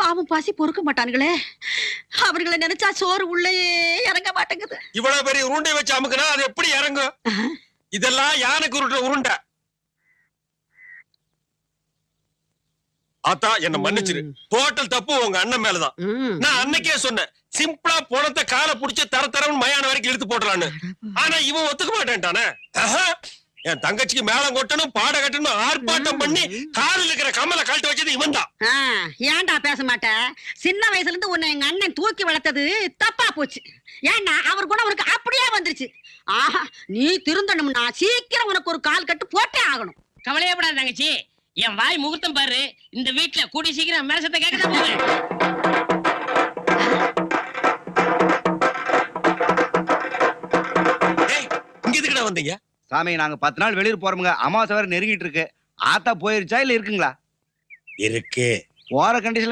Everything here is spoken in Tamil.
பாவம் பாசி பொறுக்க மாட்டானுங்களே. அவர்களை நினைச்சா சோறு உள்ளே இறங்க மாட்டேங்குது. இவ்வளவு பெரிய உருண்டை வச்சு அமுக்குனா அது எப்படி இறங்கும்? இதெல்லாம் யானைக்கு உருட்டுற உருண்டை. ஆத்தா என்ன மன்னிச்சிரு. டோட்டல் தப்பு உங்க அண்ணன் மேலதான். நான் அன்னைக்கே சொன்னேன், சிம்பிளா போனத காலை புடிச்சு தரன்னு மயான வரைக்கும் இழுத்து போடுறான்னு. ஆனா இவன் ஒத்துக்க மாட்டேன்ட்டானே. என் தங்கச்சிக்கு மேளம் கொட்டணும், பாட கட்டணும், ஆர்ப்பாட்டம் பண்ணி காலில் இருக்கிற கமலை கழட்டி வச்சது இவன் தான். ஏன்டா பேச மாட்ட? சின்ன வயசுல இருந்து உன்னை எங்க அண்ணன் தூக்கி வளர்த்தது தப்பா போச்சு. ஏன்னா அவர் கூட உனக்கு அப்படியே வந்துருச்சு. ஆஹா, நீ திருந்தணும்னா சீக்கிரம் உனக்கு ஒரு கால் கட்டு போட்டே ஆகணும். கவலையப்படாத தங்கச்சி, என் வாய் முகூர்த்தம் பாரு. இந்த வீட்டுல கூடி சீக்கிரம் மேசத்தை கேட்கதான் போவேன். இங்க எதுக்குடா வந்தீங்க? சாமி, நாங்க 10 நாள் வெளியூர் போறோமுங்க. அமாவாசை வேற நெருங்கிட்டு இருக்கு. ஆத்தா போயிருச்சா இல்ல இருக்குங்களா? இருக்கு. போற கண்டிஷன்